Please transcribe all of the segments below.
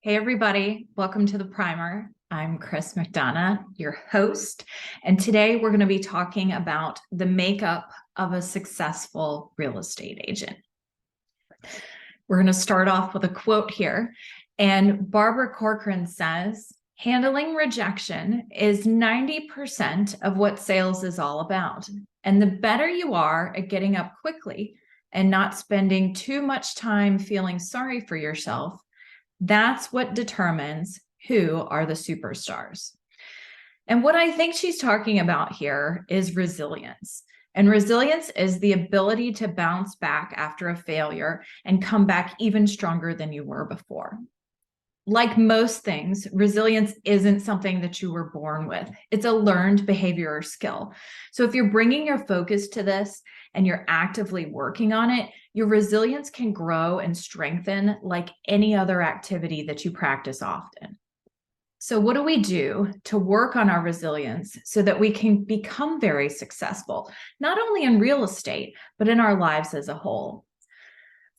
Hey, everybody. Welcome to the Primer. I'm Chris McDonough, your host. And today we're going to be talking about the makeup of a successful real estate agent. We're going to start off with a quote here. And Barbara Corcoran says, handling rejection is 90% of what sales is all about. And the better you are at getting up quickly and not spending too much time feeling sorry for yourself, that's what determines who are the superstars. And what I think she's talking about here is resilience. And resilience is the ability to bounce back after a failure and come back even stronger than you were before. Like most things, resilience isn't something that you were born with. It's a learned behavior or skill. So if you're bringing your focus to this and you're actively working on it, your resilience can grow and strengthen like any other activity that you practice often. So what do we do to work on our resilience so that we can become very successful, not only in real estate, but in our lives as a whole?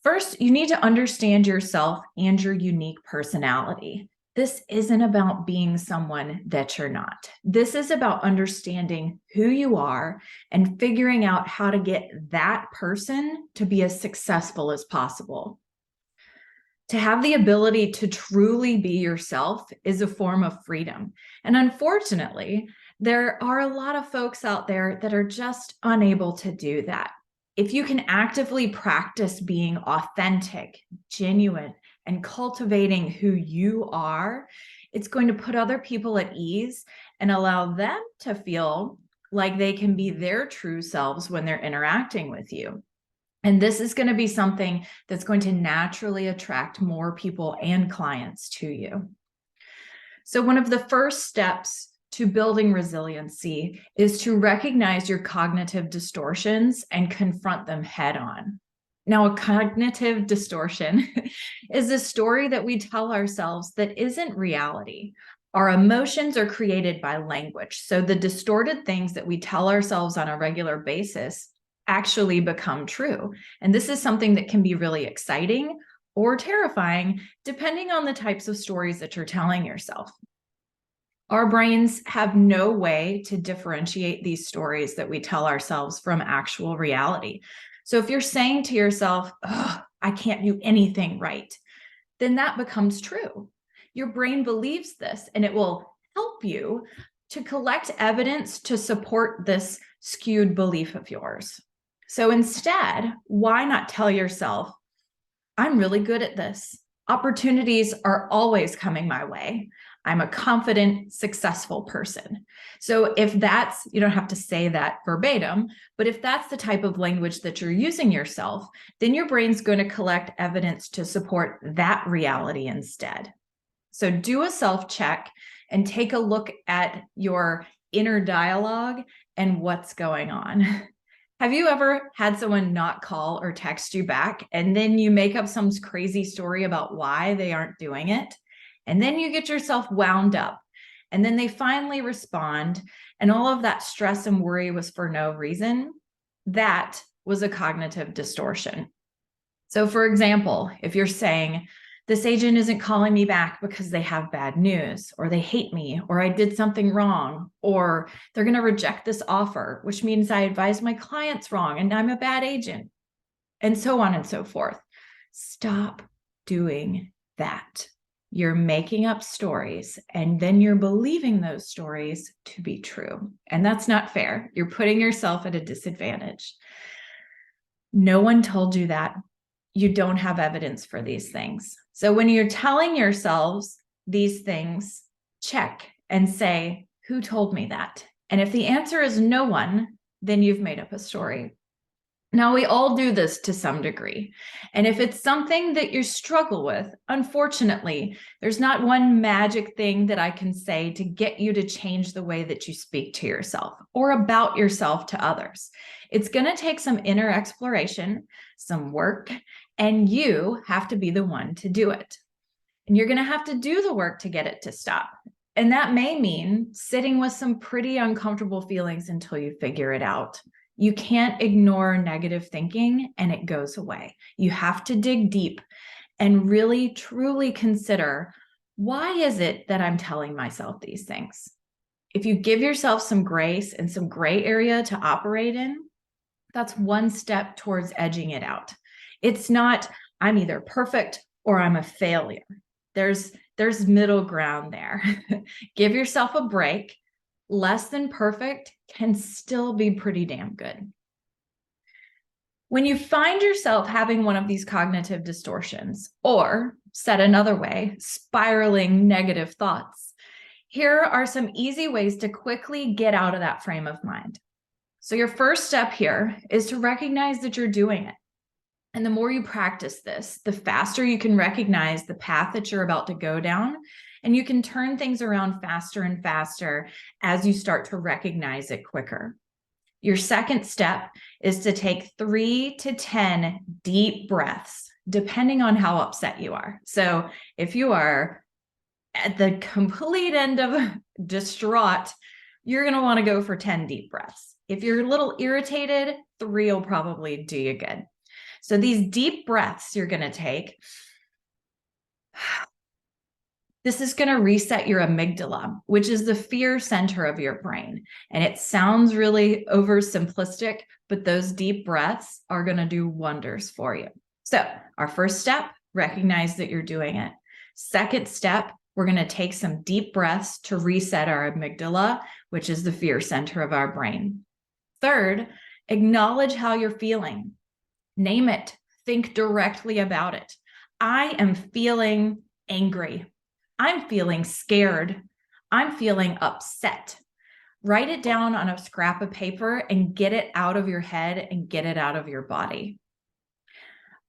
First, you need to understand yourself and your unique personality. This isn't about being someone that you're not. This is about understanding who you are and figuring out how to get that person to be as successful as possible. To have the ability to truly be yourself is a form of freedom. And unfortunately, there are a lot of folks out there that are just unable to do that. If you can actively practice being authentic, genuine, and cultivating who you are, it's going to put other people at ease and allow them to feel like they can be their true selves when they're interacting with you. And this is going to be something that's going to naturally attract more people and clients to you. So one of the first steps to building resiliency is to recognize your cognitive distortions and confront them head on. Now, a cognitive distortion is a story that we tell ourselves that isn't reality. Our emotions are created by language. So the distorted things that we tell ourselves on a regular basis actually become true. And this is something that can be really exciting or terrifying, depending on the types of stories that you're telling yourself. Our brains have no way to differentiate these stories that we tell ourselves from actual reality. So if you're saying to yourself, oh, I can't do anything right, then that becomes true. Your brain believes this, and it will help you to collect evidence to support this skewed belief of yours. So instead, why not tell yourself, I'm really good at this. Opportunities are always coming my way. I'm a confident, successful person. So if that's, you don't have to say that verbatim, but if that's the type of language that you're using yourself, then your brain's going to collect evidence to support that reality instead. So do a self-check and take a look at your inner dialogue and what's going on. Have you ever had someone not call or text you back, and then you make up some crazy story about why they aren't doing it? And then you get yourself wound up, and then they finally respond, and all of that stress and worry was for no reason? That was a cognitive distortion. So for example, if you're saying, this agent isn't calling me back because they have bad news, or they hate me, or I did something wrong, or they're going to reject this offer, which means I advised my clients wrong and I'm a bad agent, and so on and so forth. Stop doing that. You're making up stories, and then you're believing those stories to be true. And that's not fair. You're putting yourself at a disadvantage. No one told you that. You don't have evidence for these things. So when you're telling yourselves these things, check and say, who told me that? And if the answer is no one, then you've made up a story. Now, we all do this to some degree. And if it's something that you struggle with, unfortunately, there's not one magic thing that I can say to get you to change the way that you speak to yourself or about yourself to others. It's going to take some inner exploration, some work, and you have to be the one to do it. And you're going to have to do the work to get it to stop. And that may mean sitting with some pretty uncomfortable feelings until you figure it out. You can't ignore negative thinking and it goes away. You have to dig deep and really, truly consider Why is it that I'm telling myself these things? If you give yourself some grace and some gray area to operate in, that's one step towards edging it out. It's not, I'm either perfect or I'm a failure. There's middle ground there. Give yourself a break. Less than perfect can still be pretty damn good. When you find yourself having one of these cognitive distortions, or said another way, spiraling negative thoughts, here are some easy ways to quickly get out of that frame of mind. So your first step here is to recognize that you're doing it. And the more you practice this, the faster you can recognize the path that you're about to go down. And you can turn things around faster and faster as you start to recognize it quicker. Your second step is to take 3 to 10 deep breaths, depending on how upset you are. So if you are at the complete end of distraught, you're going to want to go for 10 deep breaths. If you're a little irritated, 3 will probably do you good. So these deep breaths you're going to take, this is going to reset your amygdala, which is the fear center of your brain. And it sounds really oversimplistic, but those deep breaths are going to do wonders for you. So our first step, recognize that you're doing it. Second step, we're going to take some deep breaths to reset our amygdala, which is the fear center of our brain. Third, acknowledge how you're feeling. Name it. Think directly about it. I am feeling angry. I'm feeling scared. I'm feeling upset. Write it down on a scrap of paper and get it out of your head and get it out of your body.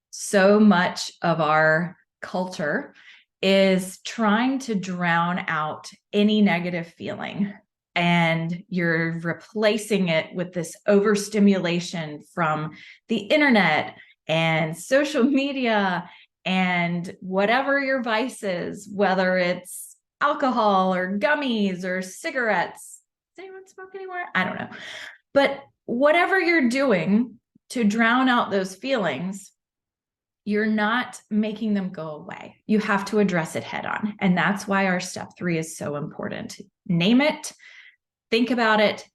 So much of our culture is trying to drown out any negative feeling, and you're replacing it with this overstimulation from the internet and social media and whatever your vice is, whether it's alcohol or gummies or cigarettes. Does anyone smoke anymore? I don't know. But whatever you're doing to drown out those feelings, you're not making them go away. You have to address it head on. And that's why our step 3 is so important. Name it, think about it,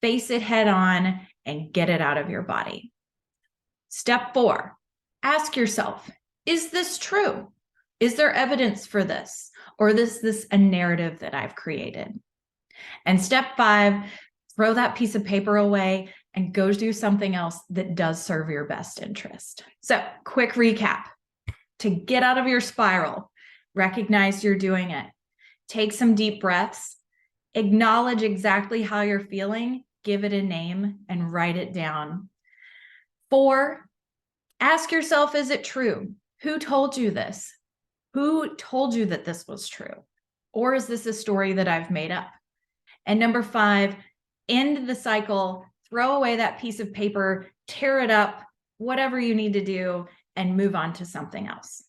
face it head on, and get it out of your body. Step 4, ask yourself, is this true? Is there evidence for this? Or is this a narrative that I've created? And step 5, throw that piece of paper away and go do something else that does serve your best interest. So, quick recap. To get out of your spiral, recognize you're doing it. Take some deep breaths, acknowledge exactly how you're feeling, give it a name, and write it down. 4, ask yourself, is it true? Who told you this? Who told you that this was true? Or is this a story that I've made up? And number 5, end the cycle, throw away that piece of paper, tear it up, whatever you need to do, and move on to something else.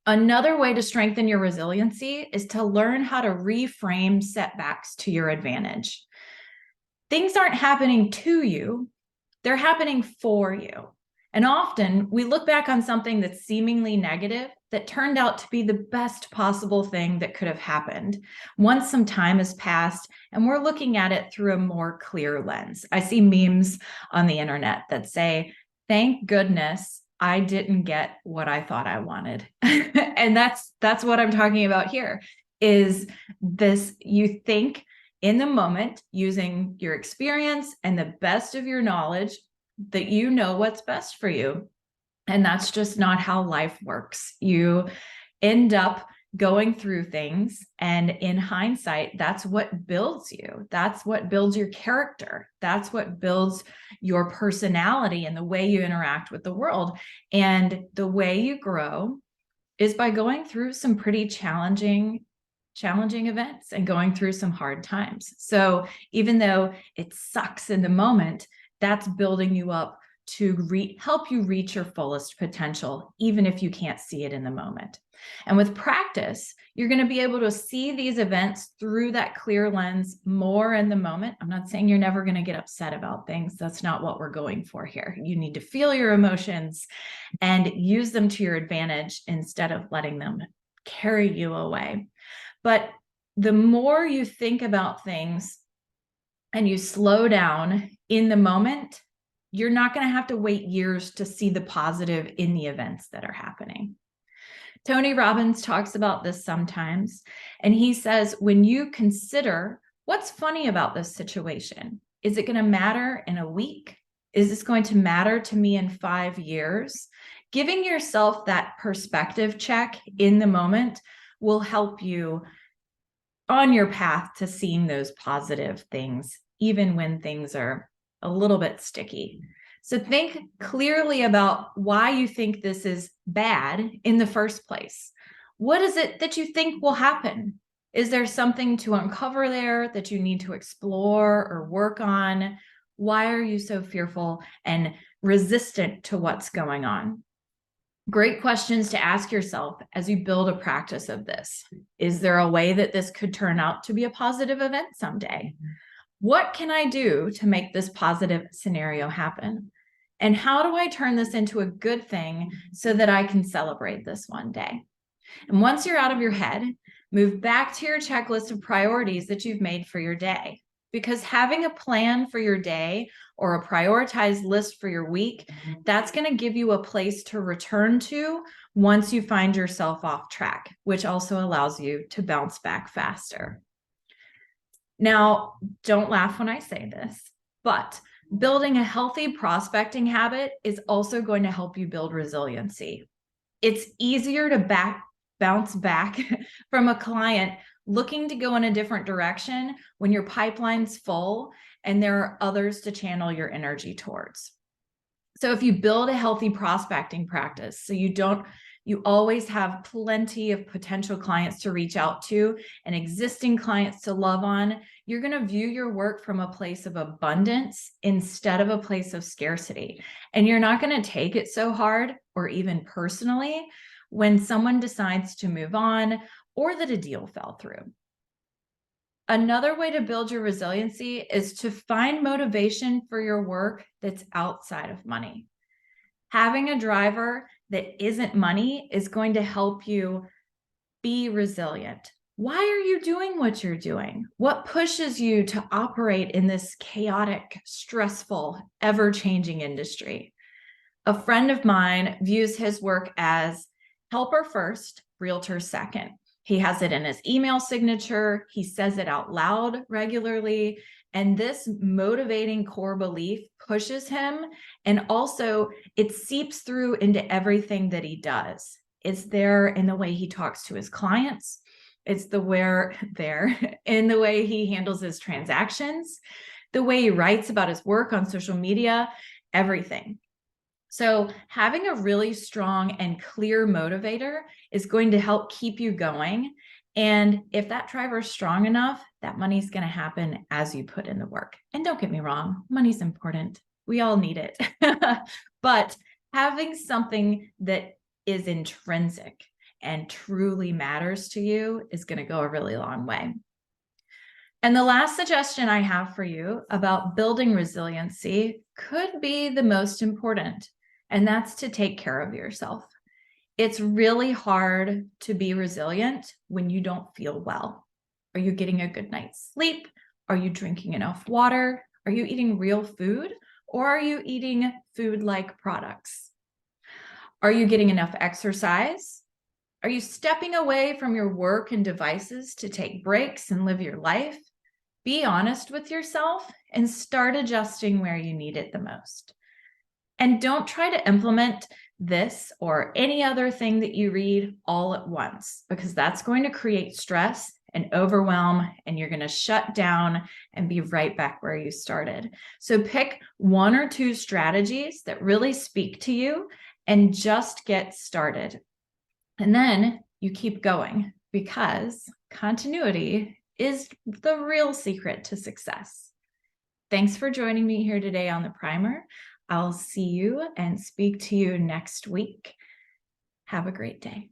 Another way to strengthen your resiliency is to learn how to reframe setbacks to your advantage. Things aren't happening to you, they're happening for you. And often we look back on something that's seemingly negative that turned out to be the best possible thing that could have happened once some time has passed and we're looking at it through a more clear lens. I see memes on the internet that say, thank goodness I didn't get what I thought I wanted. And that's what I'm talking about here is this, you think in the moment using your experience and the best of your knowledge that you know what's best for you. And that's just not how life works. You end up going through things, and in hindsight, that's what builds you. That's what builds your character. That's what builds your personality and the way you interact with the world. And the way you grow is by going through some pretty challenging events and going through some hard times. So even though it sucks in the moment, that's building you up to help you reach your fullest potential, even if you can't see it in the moment. And with practice, you're going to be able to see these events through that clear lens more in the moment. I'm not saying you're never going to get upset about things. That's not what we're going for here. You need to feel your emotions and use them to your advantage instead of letting them carry you away. But the more you think about things and you slow down in the moment, you're not going to have to wait years to see the positive in the events that are happening. Tony Robbins talks about this sometimes, and he says, when you consider what's funny about this situation, is it going to matter in a week? Is this going to matter to me in 5 years? Giving yourself that perspective check in the moment will help you on your path to seeing those positive things, even when things are a little bit sticky. So think clearly about why you think this is bad in the first place. What is it that you think will happen? Is there something to uncover there that you need to explore or work on? Why are you so fearful and resistant to what's going on? Great questions to ask yourself as you build a practice of this. Is there a way that this could turn out to be a positive event someday? What can I do to make this positive scenario happen? And how do I turn this into a good thing so that I can celebrate this one day? And once you're out of your head, move back to your checklist of priorities that you've made for your day. Because having a plan for your day or a prioritized list for your week, that's going to give you a place to return to once you find yourself off track, which also allows you to bounce back faster. Now, don't laugh when I say this, but building a healthy prospecting habit is also going to help you build resiliency. It's easier to bounce back from a client looking to go in a different direction when your pipeline's full and there are others to channel your energy towards. So if you build a healthy prospecting practice, so you always have plenty of potential clients to reach out to and existing clients to love on, you're going to view your work from a place of abundance instead of a place of scarcity. And you're not going to take it so hard or even personally when someone decides to move on or that a deal fell through. Another way to build your resiliency is to find motivation for your work that's outside of money. Having a driver that isn't money is going to help you be resilient. Why are you doing what you're doing? What pushes you to operate in this chaotic, stressful, ever-changing industry? A friend of mine views his work as helper first, realtor second. He has it in his email signature. He says it out loud regularly. And this motivating core belief pushes him. And also it seeps through into everything that he does. It's there in the way he talks to his clients. It's in the way he handles his transactions, the way he writes about his work on social media, everything. So having a really strong and clear motivator is going to help keep you going. And if that driver is strong enough, that money's going to happen as you put in the work. And don't get me wrong, money's important. We all need it. But having something that is intrinsic and truly matters to you is going to go a really long way. And the last suggestion I have for you about building resiliency could be the most important, and that's to take care of yourself. It's really hard to be resilient when you don't feel well. Are you getting a good night's sleep? Are you drinking enough water? Are you eating real food? Or are you eating food-like products? Are you getting enough exercise? Are you stepping away from your work and devices to take breaks and live your life? Be honest with yourself and start adjusting where you need it the most. And don't try to implement this or any other thing that you read all at once, because that's going to create stress and overwhelm, and you're going to shut down and be right back where you started. So pick 1 or 2 strategies that really speak to you and just get started. And then you keep going, because continuity is the real secret to success. Thanks for joining me here today on the Primer. I'll see you and speak to you next week. Have a great day.